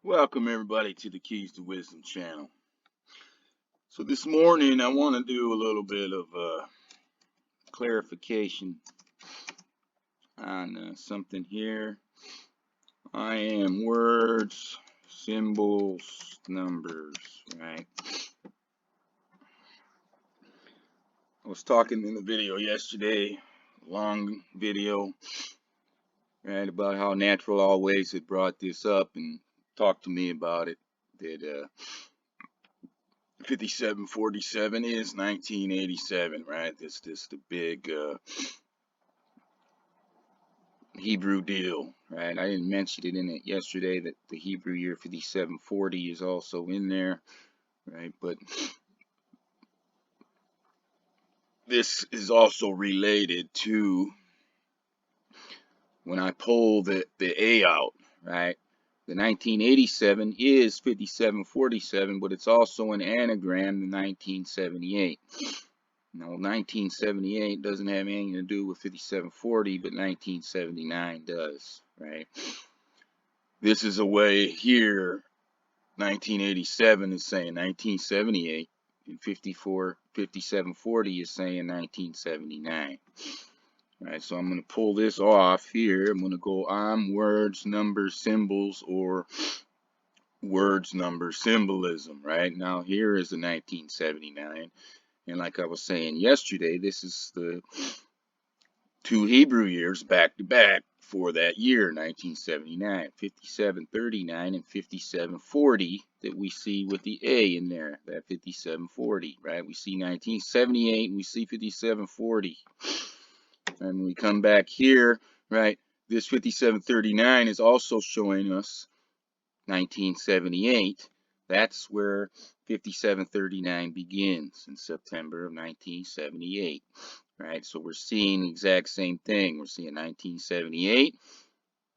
Welcome everybody to the Keys to Wisdom channel. So this morning I want to do a little bit of clarification on something here. I am words, symbols, numbers, right? I was talking in the video yesterday, long video, right, about how Natural Always had brought this up and talked to me about it, that 5747 is 1987, right? That's just the big Hebrew deal, right? I didn't mention it in it yesterday that the Hebrew year 5740 is also in there, right? But this is also related to when I pull the A out, right? The 1987 is 5747, but it's also an anagram to 1978. Now, 1978 doesn't have anything to do with 5740, but 1979 does, right? This is a way here, 1987 is saying 1978, and 5740 is saying 1979. Right, so I'm going to pull this off here. I'm going to go on words, numbers, symbols, or words, numbers, symbolism. Right now, here is the 1979. And like I was saying yesterday, this is the two Hebrew years back to back for that year, 1979, 5739 and 5740 that we see with the A in there, that 5740, right? We see 1978 and we see 5740. And when we come back here, right, this 5739 is also showing us 1978. That's where 5739 begins in September of 1978, right? So we're seeing the exact same thing. We're seeing 1978,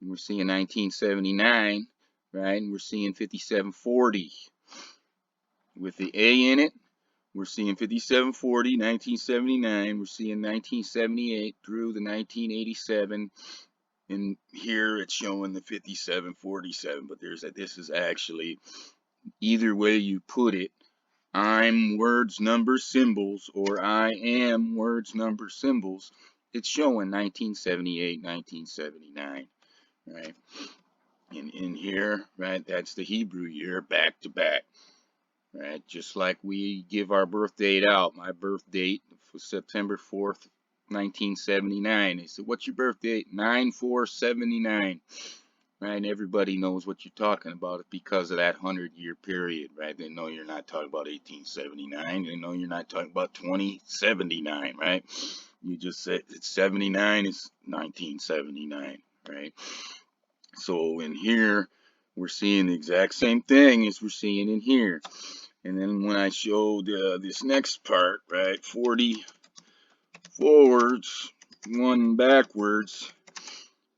and we're seeing 1979, right? And we're seeing 5740 with the A in it. We're seeing 5740, 1979. We're seeing 1978 through the 1987. And here it's showing the 5747, but this is actually, either way you put it, I'm words, numbers, symbols, or I am words, numbers, symbols. It's showing 1978, 1979, right? And in here, right, that's the Hebrew year back to back, right? Just like we give our birth date out. My birth date was September 4th, 1979. They said, what's your birth date? 9/4/79. Right, and everybody knows what you're talking about because of that 100-year period, right? They know you're not talking about 1879. They know you're not talking about 2079, right? You just said it's 79 is 1979, right? So in here, we're seeing the exact same thing as we're seeing in here. And then when I showed this next part, right, 40 forwards, 1 backwards,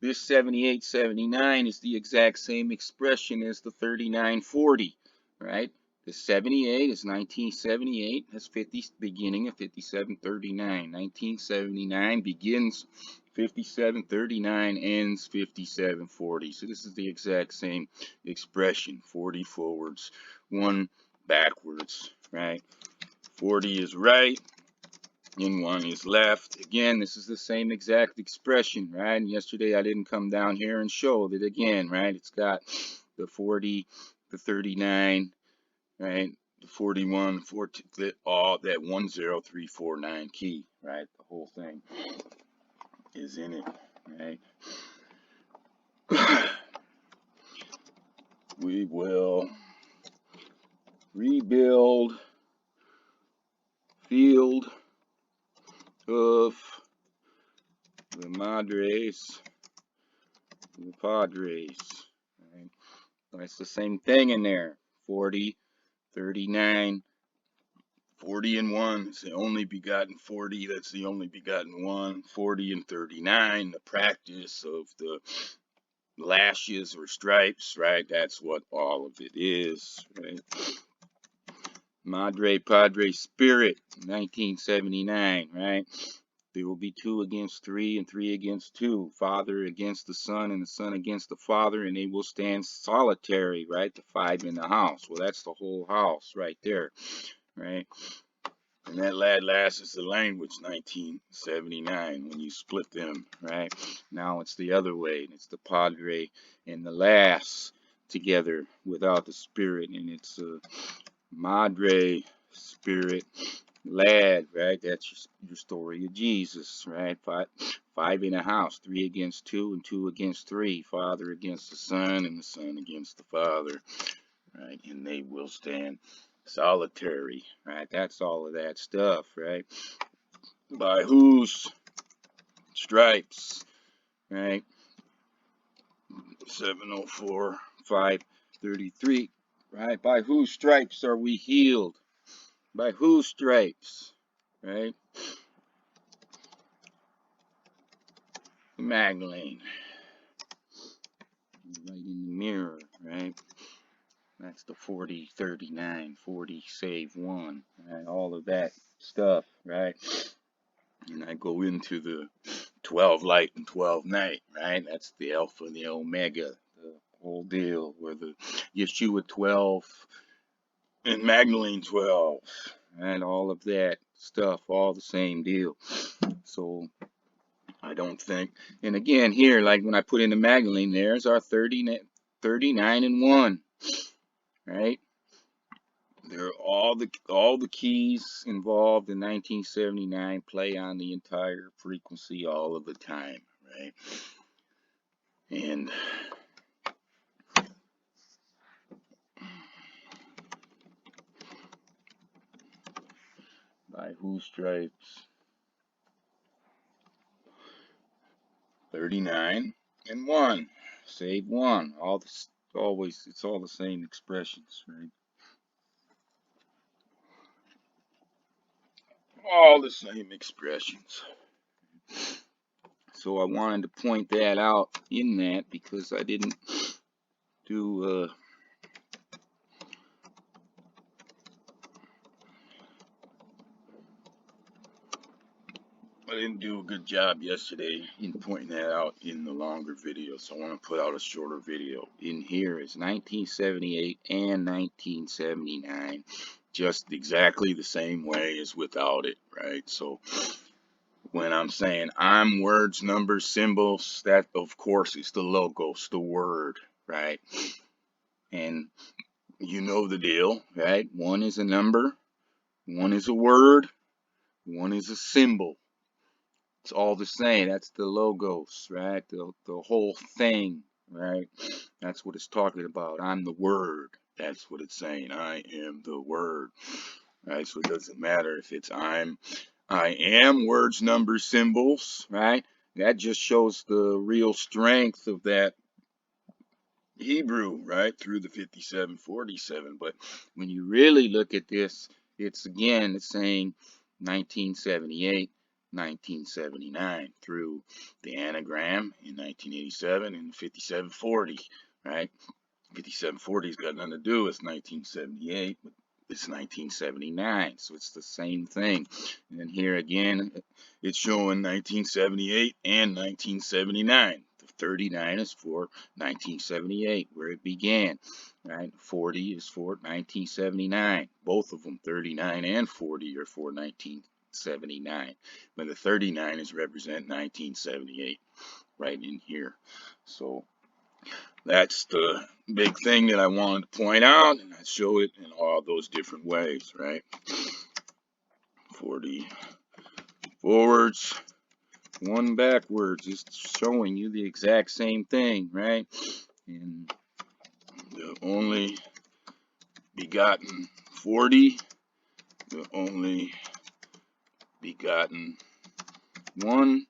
this 7879 is the exact same expression as the 3940, right? The 78 is 1978, that's beginning of 5739. 1979 begins 5739, ends 5740. So this is the exact same expression, 40 forwards, 1 backwards, right? 40 is right, and 1 is left. Again, this is the same exact expression, right? And yesterday I didn't come down here and show that again, right? It's got the 40, the 39, right? The 41, 14, all that 10349 key, right? The whole thing is in it, right? We will rebuild field of the Madres, the Padres, right? That's the same thing in there. 40, 39, 40 and 1. It's the only begotten 40. That's the only begotten 1. 40 and 39. The practice of the lashes or stripes, right? That's what all of it is, right? Madre Padre Spirit, 1979, right? There will be 2 against 3 and 3 against 2. Father against the son and the son against the father, and they will stand solitary, right? The 5 in the house. Well, that's the whole house right there, right? And that last is the language, 1979, when you split them, right? Now it's the other way. It's the padre and the lass together without the spirit, and it's madre, spirit, lad, right? That's your story of Jesus, right? Five in a house, 3 against 2 and 2 against 3. Father against the son and the son against the father, right? And they will stand solitary, right? That's all of that stuff, right? By whose stripes, right? 704, 533, right? By whose stripes are we healed? By whose stripes, right? Magdalene, right in the mirror, right? That's the 40, 39, 40, save 1, right? All of that stuff, right? And I go into the 12 light and 12 night, right? That's the Alpha and the Omega, the whole deal, where the Yeshua 12 and Magdalene 12, and all of that stuff, all the same deal. So I don't think, and again here, like when I put in the Magdalene, there's our 39 and 1, right? There are all the keys involved in 1979 play on the entire frequency all of the time, right? And by whose stripes? 39 and 1, save 1. It's all the same expressions, right? All the same expressions. So I wanted to point that out in that because I didn't do a good job yesterday in pointing that out in the longer video, so I want to put out a shorter video. In here is 1978 and 1979, just exactly the same way as without it, right? So when I'm saying I'm words, numbers, symbols, that of course is the logos, the word, right? And you know the deal, right? One is a number, one is a word, one is a symbol. It's all the same. That's the logos, right? The whole thing, right? That's what it's talking about. I'm the word. That's what it's saying. I am the word, right? So it doesn't matter if it's I am, words, numbers, symbols, right? That just shows the real strength of that Hebrew, right? Through the 5747. But when you really look at this, it's saying 1978, 1979 through the anagram in 1987 and 5740, right? 5740's got nothing to do with 1978, but it's 1979, so it's the same thing. And then here again, it's showing 1978 and 1979. The 39 is for 1978, where it began, right? 40 is for 1979. Both of them, 39 and 40, are for 1979. But the 39 is represent 1978, right in here. So that's the big thing that I wanted to point out, and I show it in all those different ways, right? 40 forwards, 1 backwards. It's showing you the exact same thing, right? And the only begotten 40, the only begotten 1,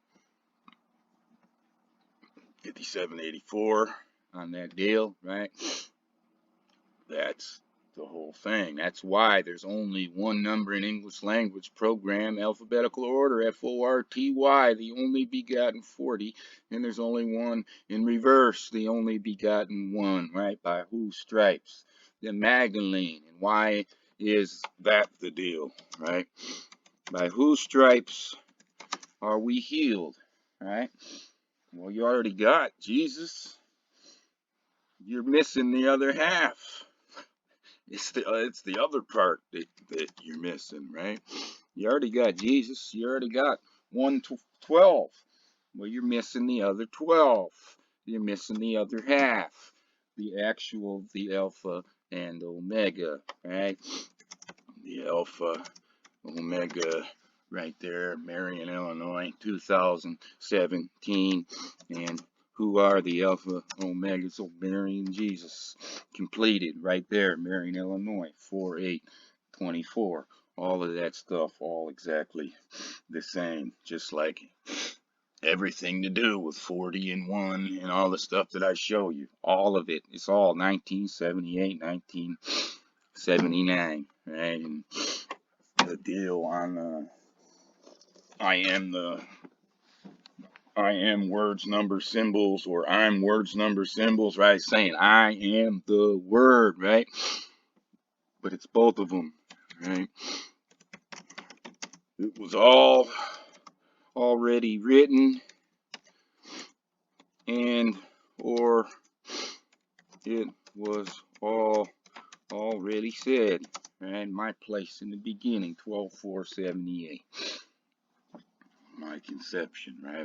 5784 on that deal, right? That's the whole thing. That's why there's only one number in English language program, alphabetical order, F-O-R-T-Y, the only begotten 40, and there's only one in reverse, the only begotten 1, right? By whose stripes? The Magdalene. And why is that the deal, right? By whose stripes are we healed? Right? Well, you already got Jesus. You're missing the other half. It's the other part that you're missing, right? You already got Jesus. You already got 1 to 12. Well, you're missing the other 12. You're missing the other half. The Alpha and Omega, right? The Alpha, Omega, right there, Marion, Illinois, 2017. And who are the Alpha, Omegas? Oh, Mary and Jesus. Completed right there, Marion, Illinois, 4/8/24. All of that stuff, all exactly the same, just like everything to do with 40 and 1 and all the stuff that I show you. All of it. It's all 1978, 1979, right? And the deal on I am words, number, symbols, or I'm words, number, symbols, right? Saying I am the word, right? But it's both of them, right? It was all already written, and or it was all already said, right? My place in the beginning, 12/4/78. My conception, right?